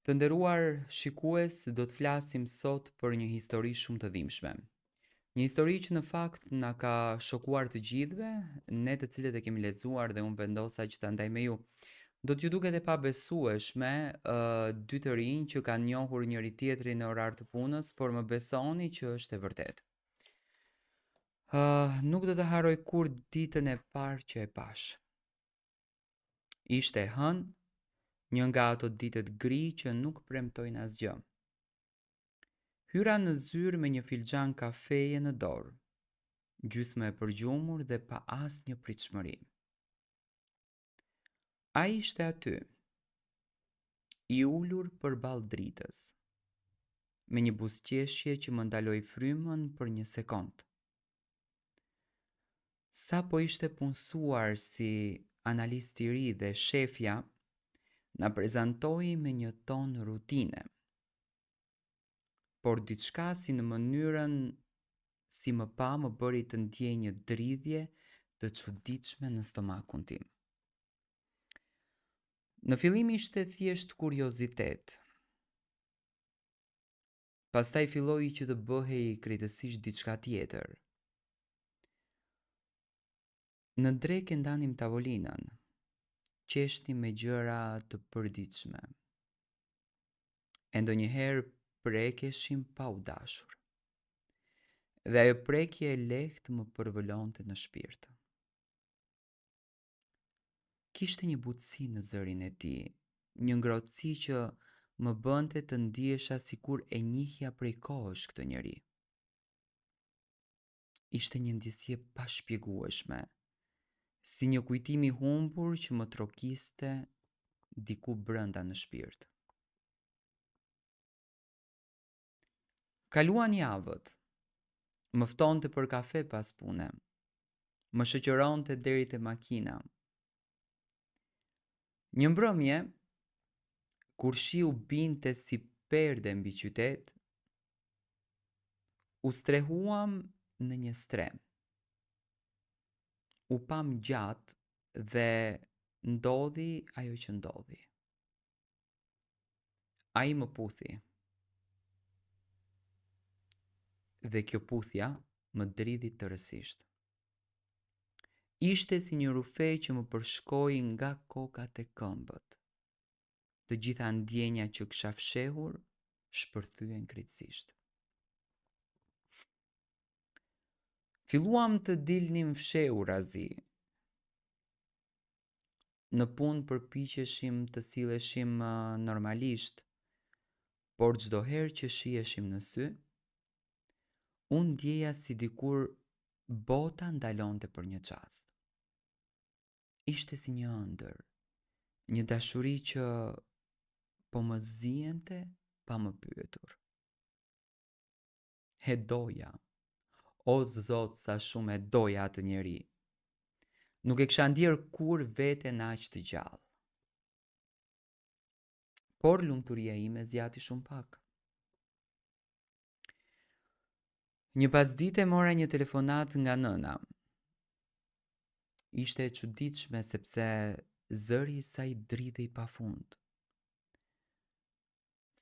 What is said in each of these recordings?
Të nderuar shikues, do të flasim sot për një histori shumë të dhimbshme. Një histori që në fakt na ka shokuar të gjithëve, ne të cilët e kemi lexuar dhe unë vendosa që ta ndaj me ju. Do t'ju duket e pabesueshme, dy të rinj që kanë njohur njëri tjetrin në orar të punës, por më besoni që është e vërtetë. Nuk do të harroj kur ditën e parë që e pash. Ishte e hënë, një nga ato ditët gri që nuk premtojnë asgjë. Hyra në zyrë me një filxhan kafeje në dorë, gjysmë e përgjumur dhe pa asnjë pritshmëri. Ai ishte aty, i ulur përballë dritës, me një buzëqeshje që më ndaloi frymën për një sekond. Sa po ishte punësuar si analist i ri dhe shefja, na prezantoi me një ton rutine, por diçka si në mënyrën si më pa më bëri të ndjej një dridhje të çuditshme në stomakun tim. Në fillim ishte thjesht kuriozitet. Pastaj filloi që të bëhej krejtësisht diçka tjetër. Në drekë ndanim tavolinën, qeshnim me gjëra të përditshme. E ndonjëherë prekeshim pa u dashur. Dhe ajo prekje e lehtë më përvolonte në shpirt. Kishte një butësi në zërin e tij, një ngrohtësi që më bënte të ndihesha sikur e njihja prej kohësh këtë njeri. Ishte një ndjesie pa shpjegueshme, si një kujtim i humbur që më trokiste diku brenda në shpirt. Kaluan javët, më ftonte për kafe pas pune, më shoqëronte deri te makina. Një mbrëmje, kur shiu binte si perde mbi qytet, u strehuam në një strem. U pam gjatë dhe ndodhi ajo që ndodhi. Ai më puthi. Dhe kjo puthja më dridhi tërësisht. Ishte si një rufe që më përshkoi nga koka te këmbët. Të gjitha ndjenja që kisha fshehur shpërthyen krejtësisht. Filluam të dilnim fshehur azi. Në punë përpiqeshim të silleshim normalisht, por çdo herë që shiheshim në sy, unë ndjeja si dikur bota ndalonte për një çast. Ishte si një ëndër, një dashuri që po më ziente pa më pyetur. E doja, o Zot sa shumë e doja atë njeri. Nuk e kisha ndjerë kur veten aq të gjallë. Por lumturia ime zgjati shumë pak. Një pasdite mora një telefonat nga nëna. Ishte e çuditshme sepse zëri i saj dridhej pafund.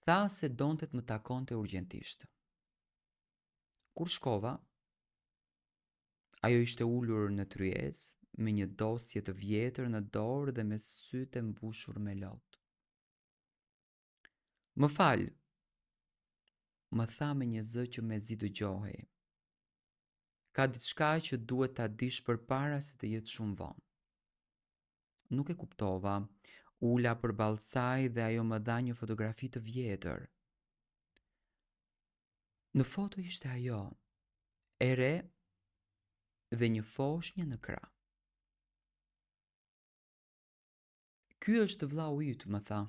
Tha se donte të më takonte urgjentisht. Kur shkova, ajo ishte ulur në tryezë, me një dosje të vjetër në dorë dhe me sytë e mbushur me lot. Më fal, më tha me një zë që mezi dëgjohej. Ka diçka që duhet ta dish përpara se të jetë shumë vonë. Nuk e kuptova, ula përballë saj dhe ajo më dha një fotografi të vjetër. Në foto ishte ajo, e re dhe një foshnjë në krah. Ky është vllau yt, më tha.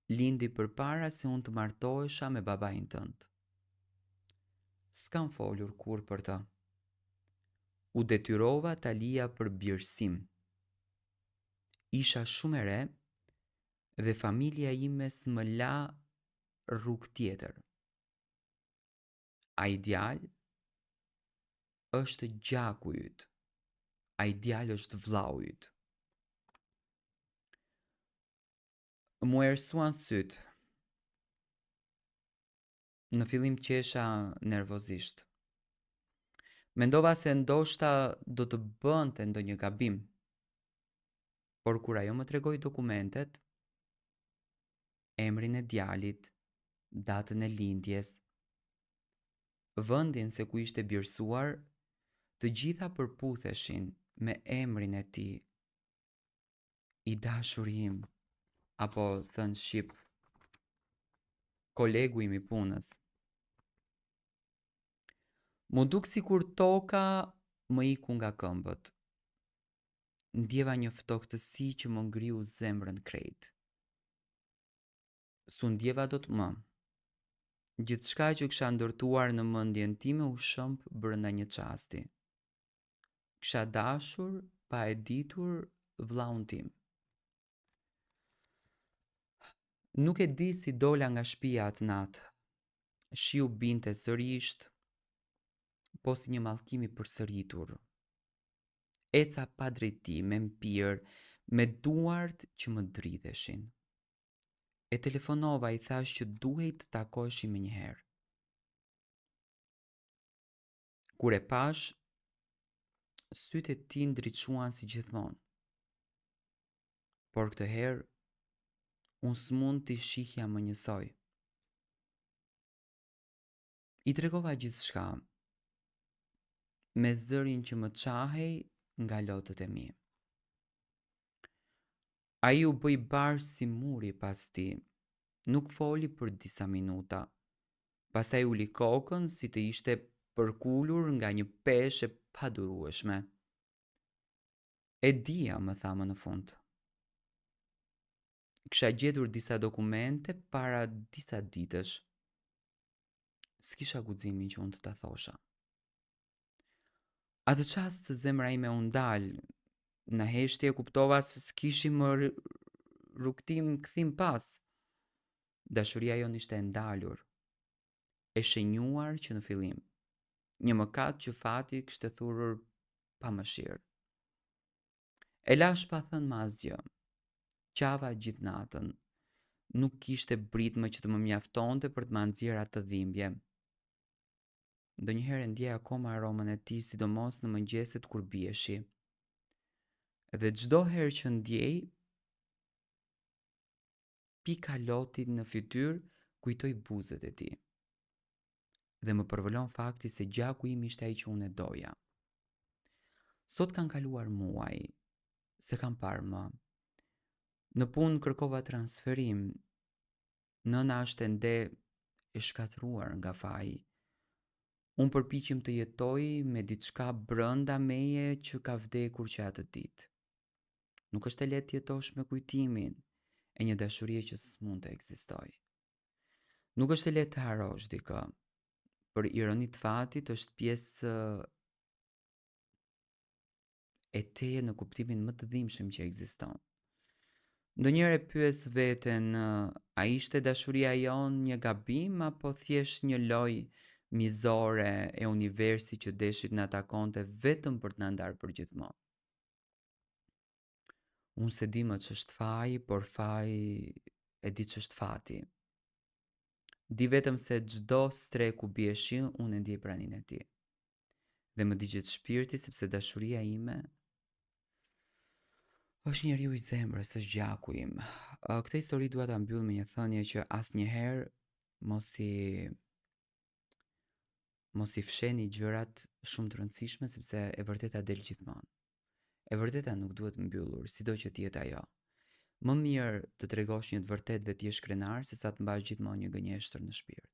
Lindi përpara se unë të martohesha me babain tënd. S'kam folur kur për të. U detyrova ta lija për birësim. Isha shumë e re dhe familja ime s'më la rrugë tjetër. Ai djalë është gjaku yt. Ai djalë është vllau yt. Mu erësuan syt. Në fillim qesha nervozisht. Mendova se ndoshta do të bënte ndonjë gabim. Por kur ajo më tregoi dokumentet, emrin e djalit, datën e lindjes, vendin se ku ishte birësuar, të gjitha përputheshin me emrin e tij, i dashuri im, apo thënë shqip, kolegu im i punës. Mu duk sikur toka më iku nga këmbët. Ndjeva një ftohtësi që më ngriu zemrën krejt. Su ndjeva dot më. Gjithçka që kisha ndërtuar në mendjen time u shëmp brenda një çasti. Kisha dashur pa e ditur vllaun tim. Nuk e di si dola nga shtëpia atë natë. Shiu binte sërish, po si një mallkim i përsëritur. Eca pa drejti, me mpir, me duart që më dridheshin. E telefonova, i thash që duhej të takoheshim më njëherë. Kur e pash, sytë e tij ndriçuan si gjithmonë. Por këtë herë, unë s'mund t'i shihja më njësoj. I tregova gjithçka, me zërin që më çahej nga lotët e mi. Ai u bëi bardhë si muri pas ti. Nuk foli për disa minuta. Pastaj uli kokën si të ishte përkulur nga një peshë e padurueshme. E dija, më tha më në fund. Kisha gjetur disa dokumente para disa ditësh. S'kisha guximin që unë të ta thosha. Atë çast zemra ime u ndal. Në heshtje kuptova se s'kishim më rrugtim kthim pas. Dashuria jon ishte e ndalur, e shenjuar që në fillim. Një mëkat që fati kishte thurur pa mëshirë. E lash pa thënë më asgjë. Qava gjithë natën. Nuk kishte britme që të më mjaftonte për të më nxjerrë atë dhimbje. Ndonjëherë ndjej akoma aromën e tij, sidomos në mëngjeset kur bieshi. Dhe çdo herë që ndjej, pika lotit në fytyrë kujtoj buzët e tij. Dhe më përvolon fakti se gjaku im ishte ai që unë e doja. Sot kanë kaluar muaj, se kam parë më. Në punë kërkova transferim. Nëna është ende e shkatruar nga faji. Unë përpiqem të jetoj me diçka brenda meje që ka vdekur që atë ditë. Nuk është e lehtë të jetosh me kujtimin e një dashurie që s'mund të ekzistojë. Nuk është e lehtë të harrosh dikë. Për ironi të fatit është pjesë e teje në kuptimin më të dhimbshëm që ekziston. Ndonjëherë e pyes veten, a ishte dashuria jon një gabim apo thjesht një lojë mizore e universit që deshit na takonte vetëm për të na ndarë përgjithmonë. Unë se di më ç'është faji, por faji e di ç'është fati. Di vetëm se çdo stre ku bie shi, unë e ndjej praninë e tij. Dhe më digjet shpirti sepse dashuria ime është njeriu i zemrës, është gjaku im. Këtë histori dua ta mbyll me një thënie që asnjëherë mos i fsheni gjërat shumë të rëndësishme sepse e vërteta del gjithmonë. E vërteta nuk duhet mbyllur, sido që të jetë ajo. Më mirë të tregosh një të vërtetë dhe të jesh krenar sesa të mbash gjithmonë një gënjeshtër në shpirt.